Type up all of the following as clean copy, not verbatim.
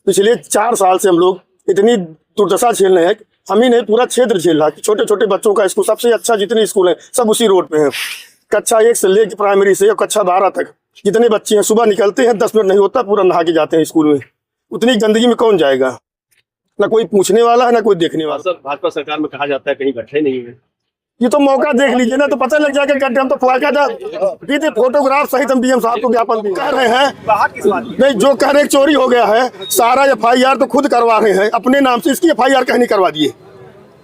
पिछले 4 साल से हम लोग इतनी दुर्दशा झेल रहे हैं, हम ही नहीं पूरा क्षेत्र झेल रहा है। छोटे छोटे बच्चों का स्कूल, सबसे अच्छा जितने स्कूल हैं सब उसी रोड पे हैं। कक्षा 1 से लेकर प्राइमरी से कक्षा 12 तक जितने बच्चे हैं, सुबह निकलते हैं 10 मिनट नहीं होता पूरा नहा के जाते हैं स्कूल में। उतनी गंदगी में कौन जाएगा? ना कोई पूछने वाला है ना कोई देखने वाला। सर, भाजपा सरकार में कहा जाता है कहीं गड्ढे नहीं है। ये तो मौका देख लीजिए ना, तो पता लग जाएगा गड्ढे। हम तो फोटोग्राफ सहित हम डीएम साहब को ज्ञापन कह रहे हैं। नहीं, जो कह रहे चोरी हो गया है, सारा FIR तो खुद करवा रहे हैं अपने नाम से। इसकी FIR कहीं नहीं करवा दिए।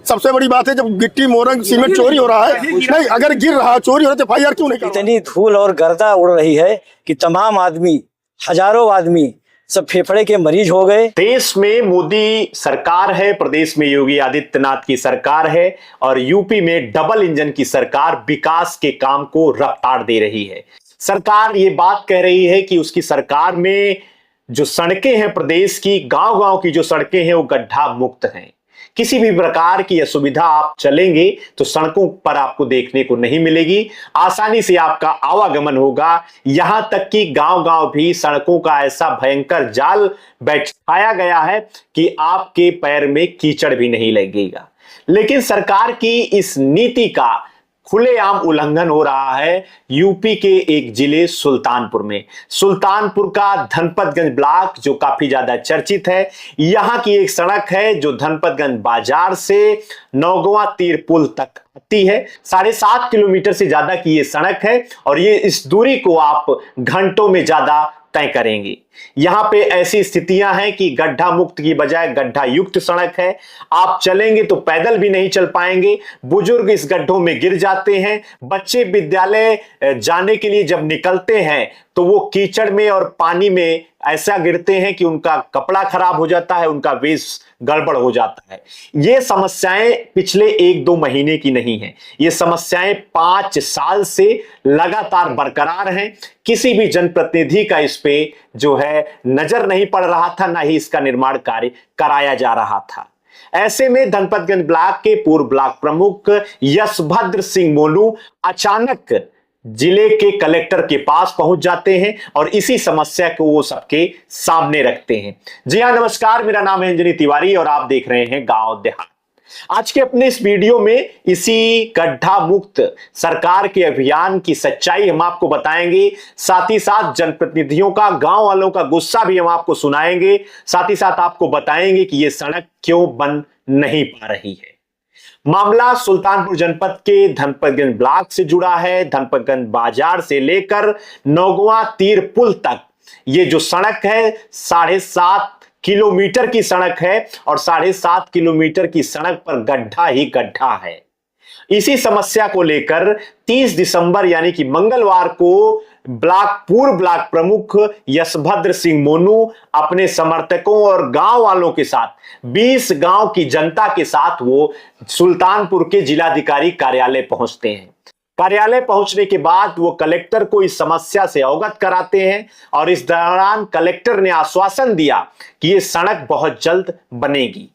सबसे बड़ी बात है, जब गिट्टी मोरंग सीमेंट चोरी हो रहा है, नहीं अगर गिर रहा है चोरी हो रहा है तो FIR क्यों नहीं? इतनी धूल और गर्दा उड़ रही है कि तमाम आदमी, हजारों आदमी सब फेफड़े के मरीज हो गए। देश में मोदी सरकार है, प्रदेश में योगी आदित्यनाथ की सरकार है और यूपी में डबल इंजन की सरकार विकास के काम को रफ्तार दे रही है। सरकार ये बात कह रही है कि उसकी सरकार में जो सड़कें हैं, प्रदेश की गांव-गांव की जो सड़कें हैं वो गड्ढा मुक्त हैं। किसी भी प्रकार की असुविधा आप चलेंगे तो सड़कों पर आपको देखने को नहीं मिलेगी। आसानी से आपका आवागमन होगा। यहां तक कि गांव-गांव भी सड़कों का ऐसा भयंकर जाल बैठाया गया है कि आपके पैर में कीचड़ भी नहीं लगेगा। लेकिन सरकार की इस नीति का खुलेआम उल्लंघन हो रहा है यूपी के एक जिले सुल्तानपुर में। सुल्तानपुर का धनपतगंज ब्लॉक जो काफी ज्यादा चर्चित है। यहां की एक सड़क है जो धनपतगंज बाजार से नौगवा तीर पुल तक आती है। 7.5 किलोमीटर से ज्यादा की ये सड़क है और ये इस दूरी को आप घंटों में ज्यादा तय करेंगे। यहां पे ऐसी स्थितियां हैं कि गड्ढा मुक्त की बजाय गड्ढा युक्त सड़क है। आप चलेंगे तो पैदल भी नहीं चल पाएंगे। बुजुर्ग इस गड्ढों में गिर जाते हैं। बच्चे विद्यालय जाने के लिए जब निकलते हैं तो वो कीचड़ में और पानी में ऐसा गिरते हैं कि उनका कपड़ा खराब हो जाता है, उनका वेश गड़बड़ हो जाता है। ये समस्याएं पिछले 1-2 महीने की नहीं है, ये समस्याएं 5 साल से लगातार बरकरार हैं। किसी भी जनप्रतिनिधि का इस पे जो है नजर नहीं पड़ रहा था, ना ही इसका निर्माण कार्य कराया जा रहा था। ऐसे में धनपतगंज ब्लॉक के पूर्व ब्लॉक प्रमुख यशभद्र सिंह मोनू अचानक जिले के कलेक्टर के पास पहुंच जाते हैं और इसी समस्या को वो सबके सामने रखते हैं। जी हां, नमस्कार, मेरा नाम है अंजनी तिवारी और आप देख रहे हैं गांव देहात। आज के अपने इस वीडियो में इसी गड्ढा मुक्त सरकार के अभियान की सच्चाई हम आपको बताएंगे। साथ ही साथ जनप्रतिनिधियों का, गांव वालों का गुस्सा भी हम आपको सुनाएंगे। साथ ही साथ आपको बताएंगे कि यह सड़क क्यों बन नहीं पा रही है। मामला सुल्तानपुर जनपद के धनपतगंज ब्लॉक से जुड़ा है। धनपतगंज बाजार से लेकर नौगवा तीर पुल तक ये जो सड़क है 7.5 किलोमीटर की सड़क है और 7.5 किलोमीटर की सड़क पर गड्ढा ही गड्ढा है। इसी समस्या को लेकर 30 दिसंबर यानी कि मंगलवार को पूर्व ब्लॉक प्रमुख यशभद्र सिंह मोनू अपने समर्थकों और गांव वालों के साथ 20 गांव की जनता के साथ वो सुल्तानपुर के जिलाधिकारी कार्यालय पहुंचते हैं। कार्यालय पहुंचने के बाद वो कलेक्टर को इस समस्या से अवगत कराते हैं और इस दौरान कलेक्टर ने आश्वासन दिया कि ये सड़क बहुत जल्द बनेगी।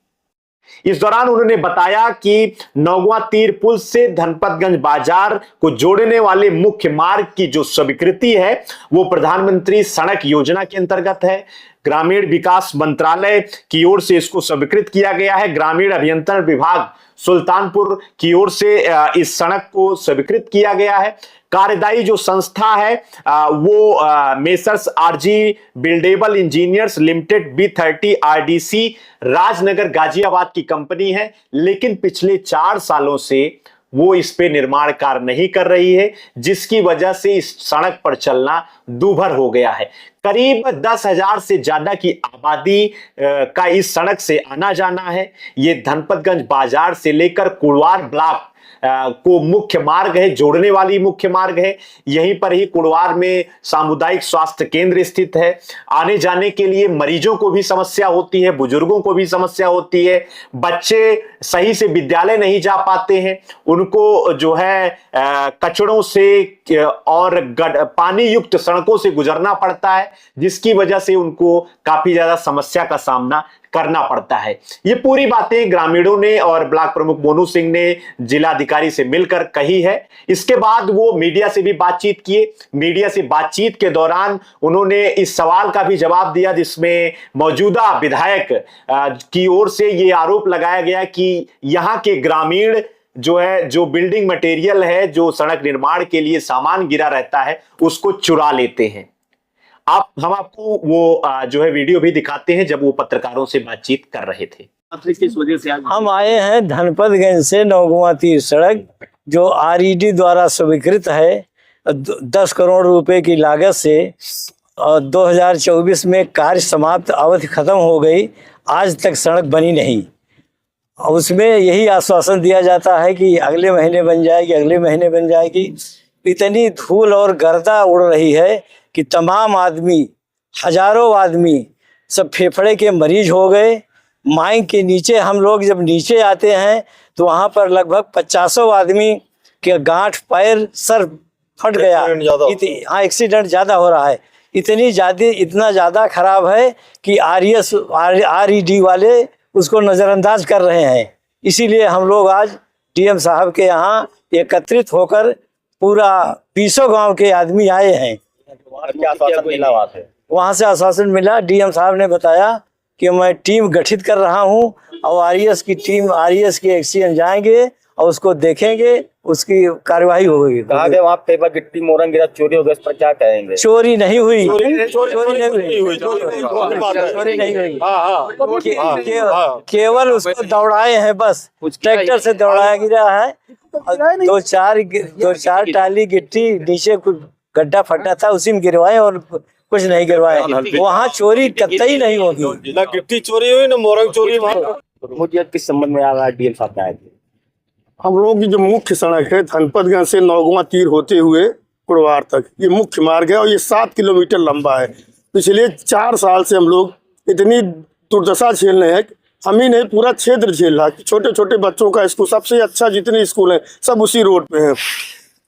इस दौरान उन्होंने बताया कि नौगवा तीर पुल से धनपतगंज बाजार को जोड़ने वाले मुख्य मार्ग की जो स्वीकृति है वो प्रधानमंत्री सड़क योजना के अंतर्गत है। ग्रामीण विकास मंत्रालय की ओर से इसको स्वीकृत किया गया है। ग्रामीण अभियंत्रण विभाग सुल्तानपुर की ओर से इस सड़क को स्वीकृत किया गया है। कार्यदायी जो संस्था है वो messrs RG buildable engineers limited B30 RDC Rajnagar Ghaziabad की कंपनी है। लेकिन पिछले 4 सालों से वो इस पे निर्माण कार्य नहीं कर रही है, जिसकी वजह से इस सड़क पर चलना दूभर हो गया है। करीब 10,000 से ज्यादा की आबादी का इस सड़क से आना जाना है। ये धनपतगंज बाजार से लेकर कुड़वार ब्लॉक को मुख्य मार्ग है, जोड़ने वाली मुख्य मार्ग है। यहीं पर ही कुड़वार में सामुदायिक स्वास्थ्य केंद्र स्थित है। आने जाने के लिए मरीजों को भी समस्या होती है, बुजुर्गों को भी समस्या होती है। बच्चे सही से विद्यालय नहीं जा पाते हैं, उनको जो है कचड़ों से और पानी युक्त सड़कों से गुजरना पड़ता है, जिसकी वजह से उनको काफी ज्यादा समस्या का सामना करना पड़ता है। ये पूरी बातें ग्रामीणों ने और ब्लॉक प्रमुख मोनू सिंह ने जिलाधिकारी से मिलकर कही है। इसके बाद वो मीडिया से भी बातचीत किए। मीडिया से बातचीत के दौरान उन्होंने इस सवाल का भी जवाब दिया जिसमें मौजूदा विधायक की ओर से ये आरोप लगाया गया कि यहाँ के ग्रामीण जो है, जो बिल्डिंग मटेरियल है, जो सड़क निर्माण के लिए सामान गिरा रहता है, उसको चुरा लेते हैं। हम आपको वो जो है वीडियो भी दिखाते हैं जब वो पत्रकारों से बातचीत कर रहे थे। किस वजह से आज हम आए हैं धनपतगंज से नौगुआ तीर सड़क जो RED द्वारा स्वीकृत है 10 करोड़ रुपए की लागत से, और 2024 में कार्य समाप्त, अवधि खत्म हो गई, आज तक सड़क बनी नहीं। और उसमें यही आश्वासन दिया जाता है कि अगले महीने बन जाएगी, अगले महीने बन जाएगी। इतनी धूल और गर्दा उड़ रही है कि तमाम आदमी, हजारों आदमी सब फेफड़े के मरीज हो गए। माइक के नीचे हम लोग जब नीचे आते हैं तो वहाँ पर लगभग 50 आदमी के गांठ, पैर, सर फट गया। हाँ, एक्सीडेंट ज़्यादा हो रहा है। इतना ज़्यादा खराब है कि RED वाले उसको नज़रअंदाज कर रहे हैं। इसीलिए हम लोग आज DM साहब के यहाँ एकत्रित होकर पूरा 20 गांव के आदमी आए हैं। वहाँ से आश्वासन मिला, DM साहब ने बताया कि मैं टीम गठित कर रहा हूँ और RES की टीम, RES के एक्सीडेंट जाएंगे और उसको देखेंगे, उसकी कार्यवाही होगी। कहा गया वहाँ पे गिट्टी मोरंग गिरा, चोरी हो गया, इस पर क्या कहेंगे? चोरी नहीं हुई, केवल उसको दौड़ाए हैं, बस ट्रैक्टर से दौड़ाया गिरा है। दो चार टाली गिट्टी नीचे गड्ढा फटा था, उसी में गिरवाए और कुछ नहीं गिरवाए। वहाँ चोरी कतई नहीं होगी, ना गिट्टी चोरी हुई ना मोरंग चोरी। मुझे किस संबंध में आ रहा है DM साहब आए थे? हम लोग की जो मुख्य सड़क है धनपतगंज से नौगुआ तीर होते हुए कुड़वार तक, ये मुख्य मार्ग है और ये 7 किलोमीटर लंबा है। पिछले 4 साल से हम लोग इतनी दुर्दशा झेल रहे हैं, हम ही नहीं पूरा क्षेत्र झेल रहा है। छोटे छोटे बच्चों का स्कूल, सबसे अच्छा जितने स्कूल हैं सब उसी रोड पे हैं।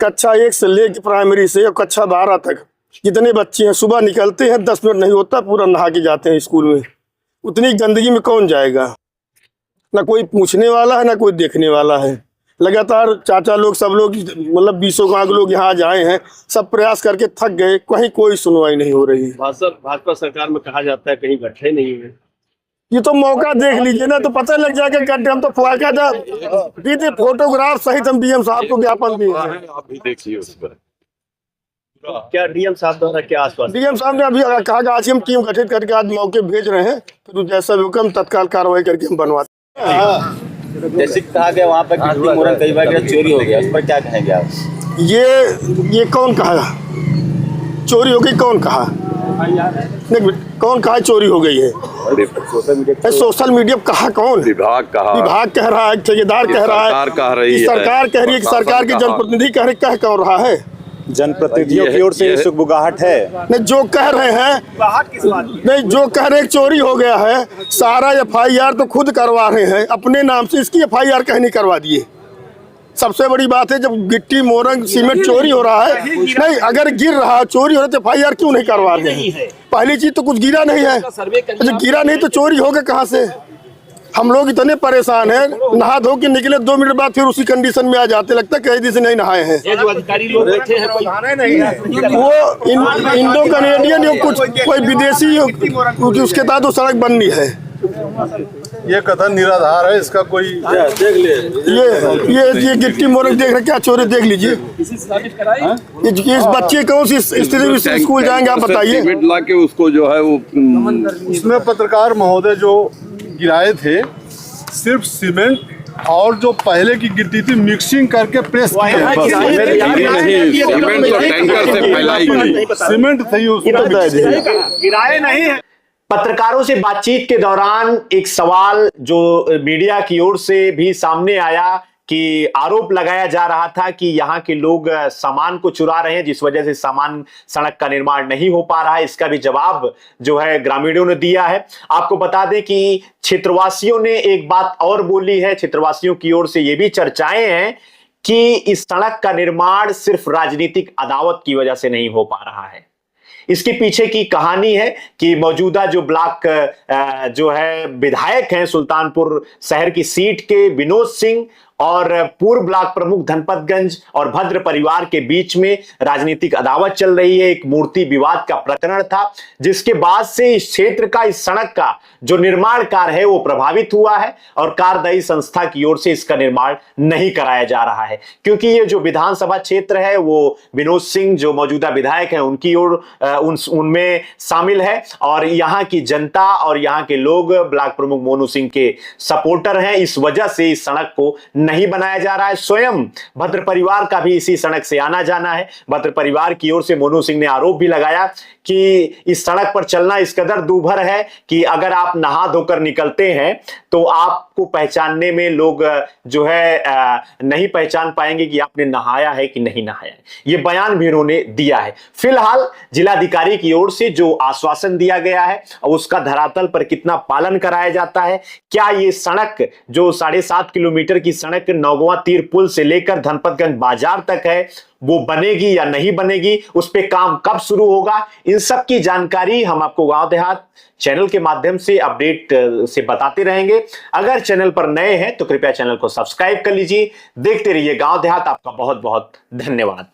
कक्षा 1 से लेकर प्राइमरी से और कक्षा 12 तक जितने बच्चे हैं, सुबह निकलते हैं 10 मिनट नहीं होता पूरा नहा के जाते हैं स्कूल में। उतनी गंदगी में कौन जाएगा? ना कोई पूछने वाला है ना कोई देखने वाला है। लगातार चाचा लोग, सब लोग, मतलब 20 गाँव के लोग यहाँ आए हैं, सब प्रयास करके थक गए, कहीं कोई सुनवाई नहीं हो रही। भाजपा सरकार में कहा जाता है कहीं गड्ढे नहीं है। ये तो मौका देख लीजिए ना, तो पता लग जाएगा गड्ढे। हम तो फोटोग्राफ सहित हम DM साहब को ज्ञापन दिए हैं। आप भी देखिए उस पर। क्या DM साहब द्वारा क्या आश्वासन? DM साहब ने अभी कहा कि आज हम टीम गठित करके आज मौके भेज रहे हैं, फिर जैसा भी हुक्म तत्काल कार्रवाई करके हम बनवाते हैं। जैसे कहा गया वहाँ पर गिट्टी मोरंग कई बार चोरी हो गया, उस पर क्या कहेंगे आप? ये कौन कहा चोरी हो गई? कौन कहा? नहीं, कौन कहा चोरी हो गई है? सोशल मीडिया कहा? कौन? विभाग कह रहा है, ठेकेदार कह रहा है, सरकार कह रही है, सरकार कह रही है कि सरकार के जनप्रतिनिधि कह रहे, कह कौन रहा है? जनप्रतिनिधियों की ओर से सुगबुगाहट है। नहीं, जो कह रहे हैं नहीं, जो कह रहे हैं चोरी हो गया है, सारा FIR तो खुद करवा रहे हैं अपने नाम से, इसकी FIR कहीं नहीं करवा दिए। सबसे बड़ी बात है, जब गिट्टी मोरंग सीमेंट चोरी हो रहा है, नहीं अगर गिर रहा है, चोरी हो रहा है तो FIR क्यों नहीं करवा रहे हैं? पहली चीज तो कुछ गिरा नहीं है, जो गिरा नहीं तो चोरी होगा कहाँ से? हम लोग इतने परेशान हैं, नहा धो के निकले 2 मिनट बाद फिर उसी कंडीशन में आ जाते, लगता है कई दिन से नहीं नहाए हैं। ये जो अधिकारी लोग बैठे हैं वो इंडो कनेडियन या कुछ कोई विदेशी, क्योंकि उसके तहत वो सड़क बननी है। ये कथन निराधार है, इसका कोई देख ले। ये गिट्टी मोरंग देख रहे, क्या चोरी देख लीजिए। इस बच्चे कौन सी स्थिति में स्कूल जाएंगे आप बताइए? ला के उसको जो है वो उसमें पत्रकार महोदय जो गिराए थे, सिर्फ सीमेंट और जो पहले की गिट्टी थी मिक्सिंग करके प्रेस किए। सीमेंट तो टैंकर से फैलाई गई, सीमेंट थी उसको गिराए नहीं है। पत्रकारों से बातचीत के दौरान एक सवाल जो मीडिया की ओर से भी सामने आया कि आरोप लगाया जा रहा था कि यहाँ के लोग सामान को चुरा रहे हैं, जिस वजह से सड़क का निर्माण नहीं हो पा रहा है। इसका भी जवाब जो है ग्रामीणों ने दिया है। आपको बता दें कि क्षेत्रवासियों ने एक बात और बोली है। क्षेत्रवासियों की ओर से ये भी चर्चाएं हैं कि इस सड़क का निर्माण सिर्फ राजनीतिक अदावत की वजह से नहीं हो पा रहा है। इसके पीछे की कहानी है कि मौजूदा जो ब्लॉक जो है विधायक हैं सुल्तानपुर शहर की सीट के विनोद सिंह और पूर्व ब्लॉक प्रमुख धनपतगंज और भद्र परिवार के बीच में राजनीतिक अदावत चल रही है। एक मूर्ति विवाद का प्रकरण था जिसके बाद से इस क्षेत्र का, इस सड़क का जो निर्माण कार्य है वो प्रभावित हुआ है और कार्यदायी संस्था की ओर से इसका निर्माण नहीं कराया जा रहा है, क्योंकि ये जो विधानसभा क्षेत्र है वो विनोद सिंह जो मौजूदा विधायक हैं उनकी ओर उनमें शामिल है और यहाँ की जनता और यहाँ के लोग ब्लॉक प्रमुख मोनू सिंह के सपोर्टर हैं। इस वजह से इस सड़क को नहीं बनाया जा रहा है। स्वयं भद्र परिवार का भी इसी सड़क से आना जाना है। भद्र परिवार की ओर से मोनू सिंह ने आरोप भी लगाया कि इस सड़क पर चलना इस कदर दूभर है कि अगर आप नहा धोकर निकलते हैं तो आपको पहचानने में लोग जो है नहीं पहचान पाएंगे कि आपने नहाया है कि नहीं नहाया है। ये बयान भी उन्होंने दिया है। फिलहाल जिलाधिकारी की ओर से जो आश्वासन दिया गया है उसका धरातल पर कितना पालन कराया जाता है, क्या ये सड़क जो 7.5 किलोमीटर की सड़क नौगवा तीर पुल से लेकर धनपतगंज बाजार तक है वो बनेगी या नहीं बनेगी, उस पे काम कब शुरू होगा, इन सब की जानकारी हम आपको गांव देहात चैनल के माध्यम से अपडेट से बताते रहेंगे। अगर चैनल पर नए हैं तो कृपया चैनल को सब्सक्राइब कर लीजिए। देखते रहिए गांव देहात। आपका बहुत बहुत धन्यवाद।